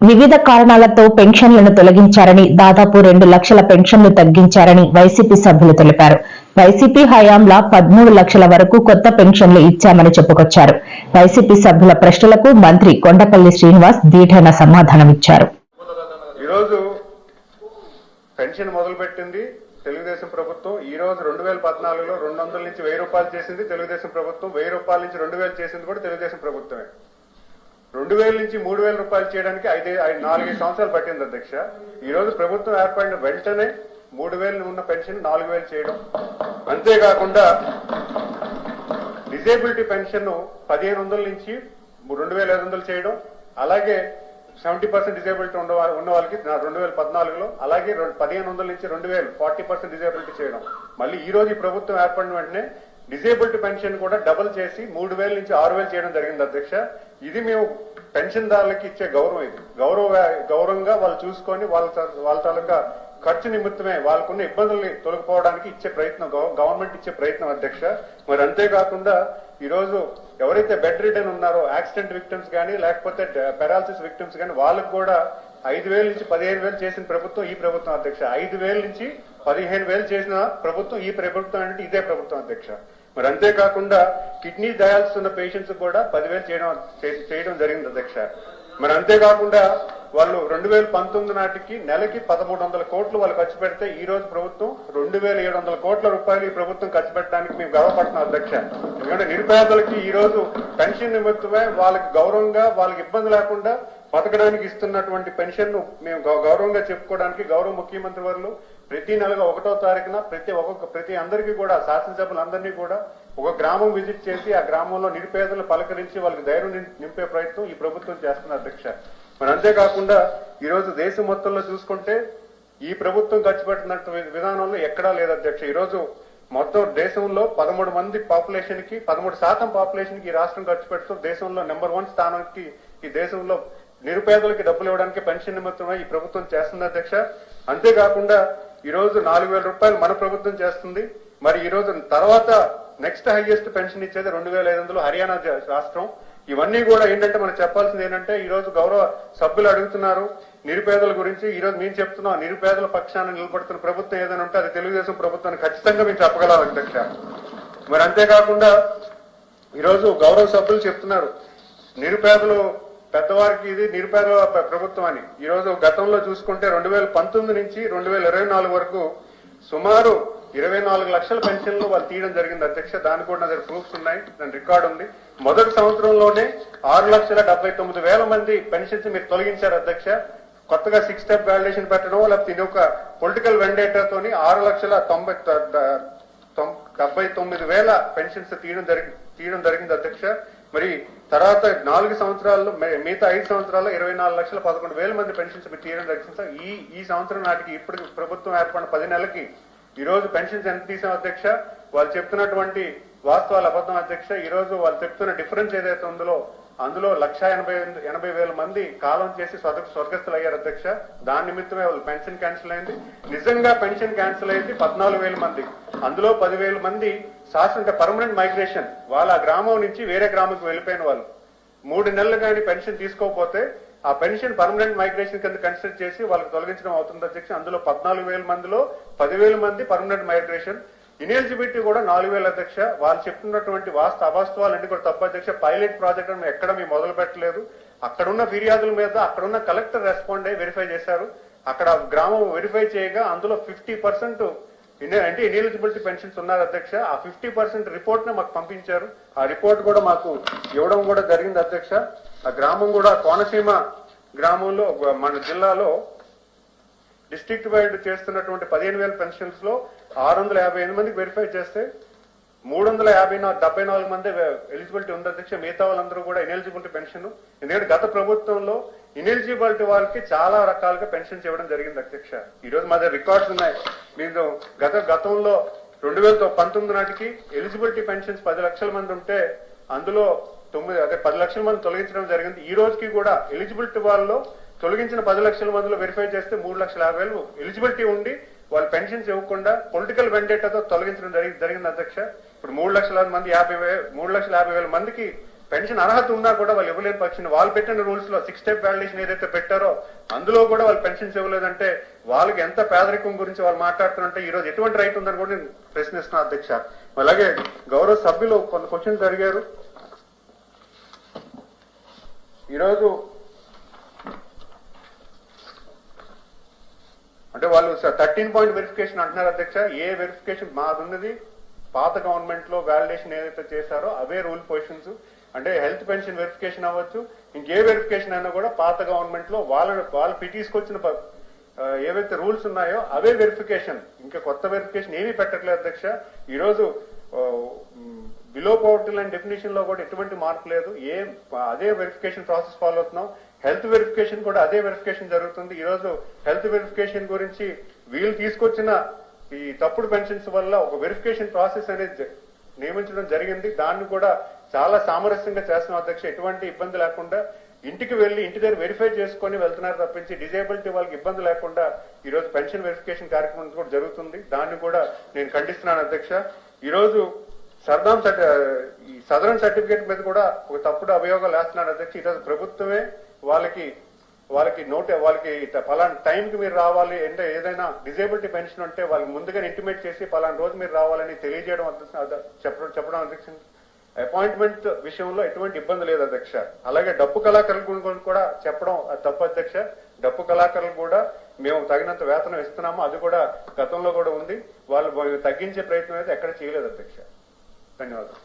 వివిధ కారణాలతో పెన్షన్లను తొలగించారని, దాదాపు 2 లక్షల పెన్షన్లు తగ్గించారని వైసీపీ సభ్యులు తెలిపారు. వైసీపీ హయాంలో 13 లక్షల వరకు కొత్త పెన్షన్లు ఇచ్చామని చెప్పుకొచ్చారు. వైసీపీ సభ్యుల ప్రశ్నలకు మంత్రి కొండపల్లి శ్రీనివాస్ దీటైన సమాధానమిచ్చారు. ఈరోజు పెన్షన్ మొదలుపెట్టింది తెలుగుదేశం ప్రభుత్వం. ఈ రోజు 2014లో 200 నుంచి 1000 రూపాయలు చేసింది తెలుగుదేశం ప్రభుత్వం. 1000 రూపాయల నుంచి 2000 చేసింది కూడా తెలుగుదేశం ప్రభుత్వమే. 2000 నుంచి 3000 రూపాయలు చేయడానికి 4 సంవత్సరాలు పట్టింది అధ్యక్ష. ఈ రోజు ప్రభుత్వం ఏర్పడిన వెంటనే 3000 ఉన్న పెన్షన్ 4000 చేయడం, అంతేకాకుండా డిజేబిలిటీ పెన్షన్ 1500 నుంచి 2500 చేయడం, అలాగే 70% డిజేబిలిటీ ఉన్న వాళ్ళకి 2014లో, అలాగే 1500 నుంచి 2000 40% డిజేబిలిటీ చేయడం. మళ్ళీ ఈ రోజు ఈ ప్రభుత్వం ఏర్పడిన వెంటనే డిజేబిలిటీ పెన్షన్ కూడా డబుల్ చేసి 3000 నుంచి 6000 చేయడం జరిగింది అధ్యక్ష. ఇది మేము పెన్షన్దారులకి ఇచ్చే గౌరవం. ఇది గౌరవంగా వాళ్ళు చూసుకొని వాళ్ళ తాలూకా ఖర్చు నిమిత్తమే వాళ్ళకున్న ఇబ్బందుల్ని తొలగిపోవడానికి ఇచ్చే ప్రయత్నం గవర్నమెంట్ ఇచ్చే ప్రయత్నం అధ్యక్ష. మరి అంతేకాకుండా ఈ రోజు ఎవరైతే బెడ్ రిడన్ ఉన్నారో, యాక్సిడెంట్ విక్టిమ్స్ కానీ లేకపోతే పెరాలసిస్ విక్టిమ్స్ కానీ, వాళ్ళకు కూడా 5000 నుంచి 15000 చేసిన ప్రభుత్వం ఈ ప్రభుత్వం అధ్యక్ష. 5000 నుంచి 15000 చేసిన ప్రభుత్వం ఈ ప్రభుత్వం అంటే ఇదే ప్రభుత్వం అధ్యక్ష. మరి అంతేకాకుండా కిడ్నీ డయాలసిస్ ఉన్న పేషెంట్స్ కూడా 10000 చేయడం జరిగింది అధ్యక్ష. మరి అంతేకాకుండా వాళ్ళు 2019 నాటికి నెలకి 1300 కోట్లు వాళ్ళు ఖర్చు పెడితే ఈ రోజు ప్రభుత్వం 2700 కోట్ల రూపాయలు ఈ ప్రభుత్వం ఖర్చు పెట్టడానికి మేము గర్వపడుతున్నాం అధ్యక్ష. ఎందుకంటే నిరుపేదలకి ఈ రోజు పెన్షన్ నిమిత్తమే వాళ్ళకి గౌరవంగా, వాళ్ళకి ఇబ్బంది లేకుండా బతకడానికి ఇస్తున్నటువంటి పెన్షన్ ను మేము గౌరవంగా చెప్పుకోవడానికి గౌరవ ముఖ్యమంత్రి వారు ప్రతి నెలగా 1వ తారీఖున ప్రతి అందరికీ కూడా, శాసనసభ్యులందరినీ కూడా ఒక గ్రామం విజిట్ చేసి ఆ గ్రామంలో నిరుపేదలు పలకరించి వాళ్ళకి ధైర్యం నింపే ప్రయత్నం ఈ ప్రభుత్వం చేస్తున్న అధ్యక్ష. మరి అంతేకాకుండా ఈ రోజు దేశం మొత్తంలో చూసుకుంటే ఈ ప్రభుత్వం ఖర్చు పెట్టినట్టు విధానంలో ఎక్కడా లేదు అధ్యక్ష. ఈ రోజు మొత్తం దేశంలో 13% పాపులేషన్ కి ఈ రాష్ట్రం ఖర్చు పెడుతూ దేశంలో నెంబర్ 1 స్థానానికి ఈ దేశంలో నిరుపేదలకి డబ్బులు ఇవ్వడానికి పెన్షన్ నిమిత్తమై ఈ ప్రభుత్వం చేస్తుంది అధ్యక్ష. అంతేకాకుండా ఈ రోజు 4000 రూపాయలు మన ప్రభుత్వం చేస్తుంది. మరి ఈ రోజు తర్వాత నెక్స్ట్ హైయెస్ట్ పెన్షన్ ఇచ్చేది 2500 హర్యానా రాష్ట్రం. ఇవన్నీ కూడా ఏంటంటే మనం చెప్పాల్సింది ఏంటంటే ఈ రోజు గౌరవ సభ్యులు అడుగుతున్నారు నిరుపేదల గురించి. ఈ రోజు మేము చెప్తున్నాం నిరుపేదల పక్షాన నిలబడుతున్న ప్రభుత్వం ఏదైనా ఉంటే అది తెలుగుదేశం ప్రభుత్వాన్ని ఖచ్చితంగా మేము చెప్పగలం అధ్యక్ష. మరి అంతేకాకుండా ఈరోజు గౌరవ సభ్యులు చెప్తున్నారు నిరుపేదలు పెద్దవారికి ఇది నిరుపేద ప్రభుత్వం అని. ఈ రోజు గతంలో చూసుకుంటే 2019 నుంచి 2024 వరకు సుమారు 24 లక్షల పెన్షన్లు వాళ్ళు తీయడం జరిగింది అధ్యక్ష. దానికి కూడా నా దగ్గర ప్రూఫ్స్ ఉన్నాయి, దాని రికార్డు ఉంది. మొదటి సంవత్సరంలోనే 6,79,000 మంది పెన్షన్స్ మీరు తొలగించారు అధ్యక్ష. కొత్తగా 6 స్టెప్ వాలిడేషన్ పెట్టడం లేకపోతే ఇది ఒక పొలిటికల్ వెండేటాతోని 6,79,000 పెన్షన్స్ తీయడం జరిగింది అధ్యక్ష. మరి తర్వాత 4 సంవత్సరాల్లో మిగతా 5 సంవత్సరాల్లో 24,11,000 మంది పెన్షన్స్ తీయడం జరిగింది. ఈ సంవత్సరం నాటికి ఇప్పుడు ప్రభుత్వం ఏర్పడిన 10 నెలలకి ఈ రోజు పెన్షన్స్ ఎంత తీసాం అధ్యక్ష? వాళ్ళు చెప్తున్నటువంటి వాస్తవాలు అబద్ధం అధ్యక్ష. ఈ రోజు వాళ్ళు చెప్తున్న డిఫరెన్స్ ఏదైతే ఉందో అందులో 1,80,000 మంది కాలం చేసి స్వర్గస్థులు అయ్యారు అధ్యక్ష. దాని నిమిత్తమే వాళ్ళు పెన్షన్ క్యాన్సిల్ అయింది. నిజంగా పెన్షన్ క్యాన్సిల్ అయింది 14,000 మంది. అందులో 10,000 మంది శాశ్వత పర్మనెంట్ మైగ్రేషన్, వాళ్ళ గ్రామం నుంచి వేరే గ్రామంకి వెళ్ళిపోయిన వాళ్ళు 3 నెలలు కానీ పెన్షన్ తీసుకోకపోతే ఆ పెన్షన్ పర్మనెంట్ మైగ్రేషన్ కింద కన్సిడర్ చేసి వాళ్ళకి తొలగించడం అవుతుంది అధ్యక్ష. అందులో 14,000 మందిలో 10,000 మంది పర్మనెంట్ మైగ్రేషన్. ఇనెలిజిబిలిటీ కూడా 4,000 అధ్యక్ష. వాళ్ళు చెప్తున్నటువంటి అవాస్తవాలన్నీ కూడా తప్పు అధ్యక్ష. పైలట్ ప్రాజెక్ట్ ఎక్కడ మేము మొదలు పెట్టలేదు. అక్కడున్న ఫిర్యాదుల మీద అక్కడున్న కలెక్టర్ రెస్పాండ్ అయ్యి వెరిఫై చేశారు. అక్కడ గ్రామం వెరిఫై చేయగా అందులో 50% అంటే ఇనెలిజిబిలిటీ పెన్షన్స్ ఉన్నారు అధ్యక్ష. ఆ 50% రిపోర్ట్ ని మాకు పంపించారు. ఆ రిపోర్ట్ కూడా మాకు ఇవ్వడం కూడా జరిగింది అధ్యక్ష. ఆ గ్రామం కూడా కోనసీమ గ్రామంలో మన జిల్లాలో డిస్ట్రిక్ట్ వైడ్ చేస్తున్నటువంటి 15,000 పెన్షన్స్ లో 658 మందికి వెరిఫై చేస్తే 374 మంది ఎలిజిబిలిటీ ఉంది అధ్యక్ష. మిగతా వాళ్ళందరూ కూడా ఇనెలిజిబిలిటీ పెన్షన్. ఎందుకంటే గత ప్రభుత్వంలో ఇనెలిజిబిలిటీ వాళ్ళకి చాలా రకాలుగా పెన్షన్స్ ఇవ్వడం జరిగింది అధ్యక్ష. ఈ రోజు మా దగ్గర రికార్డ్స్ ఉన్నాయి. మీరు గతంలో 2019 నాటికి ఎలిజిబిలిటీ పెన్షన్స్ 10 లక్షల మంది ఉంటే అందులో 10 లక్షల మంది తొలగించడం జరిగింది. ఈ రోజుకి కూడా ఎలిజిబిలిటీ వాళ్ళలో తొలగించిన 10 లక్షల మందిలో వెరిఫై చేస్తే 3,50,000 ఎలిజిబిలిటీ ఉండి వాళ్ళు పెన్షన్స్ ఇవ్వకుండా పొలిటికల్ వెండేటాతో తొలగించడం జరిగింది అధ్యక్ష. ఇప్పుడు 3,50,000 మందికి పెన్షన్ అర్హత ఉన్నా కూడా వాళ్ళు ఇవ్వలేని పక్షాన్ని వాళ్ళు పెట్టిన రూల్స్ లో 6 స్టెప్ వాలిడేషన్ ఏదైతే పెట్టారో అందులో కూడా వాళ్ళు పెన్షన్స్ ఇవ్వలేదంటే వాళ్ళకి ఎంత పేదరికం గురించి వాళ్ళు మాట్లాడుతుంటే ఈ రోజు ఎటువంటి రైట్ ఉందని కూడా నేను ప్రశ్నిస్తున్నా అధ్యక్ష. అలాగే గౌరవ సభ్యులు కొన్ని క్వశ్చన్స్ అడిగారు. ఈరోజు అంటే వాళ్ళు 13 పాయింట్ వెరిఫికేషన్ అంటున్నారు అధ్యక్ష. ఏ వెరిఫికేషన్ మాదున్నది పాత గవర్నమెంట్ లో వాలిడేషన్ ఏదైతే చేశారో అవే రూల్ పొజిషన్స్. అంటే హెల్త్ పెన్షన్ వెరిఫికేషన్ అవ్వచ్చు, ఇంకే వెరిఫికేషన్ అయినా కూడా పాత గవర్నమెంట్ లో వాళ్ళు తీసుకొచ్చిన ఏవైతే రూల్స్ ఉన్నాయో అవే వెరిఫికేషన్, ఇంకా కొత్త వెరిఫికేషన్ ఏమీ పెట్టట్లేదు అధ్యక్ష. ఈరోజు బిలో పవర్టీ లైన్ డెఫినేషన్ లో కూడా ఎటువంటి మార్పు లేదు. అదే వెరిఫికేషన్ ప్రాసెస్ ఫాలో అవుతున్నాం. హెల్త్ వెరిఫికేషన్ కూడా అదే వెరిఫికేషన్ జరుగుతుంది. ఈరోజు హెల్త్ వెరిఫికేషన్ గురించి వీళ్ళు తీసుకొచ్చిన ఈ తప్పుడు పెన్షన్స్ వల్ల ఒక వెరిఫికేషన్ ప్రాసెస్ అనేది నియమించడం జరిగింది. దాన్ని కూడా చాలా సామరస్యంగా చేస్తున్నాం అధ్యక్ష. ఎటువంటి ఇబ్బంది లేకుండా ఇంటికి వెళ్లి ఇంటి దగ్గర వెరిఫై చేసుకుని వెళ్తున్నారు తప్పించి డిజేబిలిటీ వాళ్ళకి ఇబ్బంది లేకుండా ఈ రోజు పెన్షన్ వెరిఫికేషన్ కార్యక్రమం కూడా జరుగుతుంది. దాన్ని కూడా నేను ఖండిస్తున్నాను అధ్యక్ష. ఈ రోజు ఈ సదరన్ సర్టిఫికేట్ మీద కూడా ఒక తప్పుడు అభియోగాలు వేస్తున్నారు అధ్యక్ష. ఈరోజు ప్రభుత్వమే వాళ్ళకి పలానా టైంకి మీరు రావాలి అంటే ఏదైనా డిజేబిలిటీ పెన్షన్ ఉంటే వాళ్ళకి ముందుగా ఇంటిమేట్ చేసి పలానా రోజు మీరు రావాలని తెలియజేయడం చెప్పడం అధ్యక్ష. అపాయింట్మెంట్ విషయంలో ఎటువంటి ఇబ్బంది లేదు అధ్యక్ష. అలాగే డప్పు కళాకారుల గురించి కూడా చెప్పడం అది తప్పు అధ్యక్ష. డప్పు కళాకారులు కూడా మేము తగినంత వేతనం ఇస్తున్నాము, అది కూడా గతంలో కూడా ఉంది. వాళ్ళు తగ్గించే ప్రయత్నం అయితే ఎక్కడ చేయలేదు అధ్యక్ష. ధన్యవాదాలు.